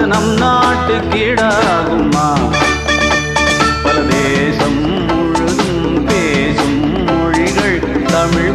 நம் நாட்டு கீழாகுமா? பல தேசம் முழுதும் பேசும் மொழிகள் தமிழ்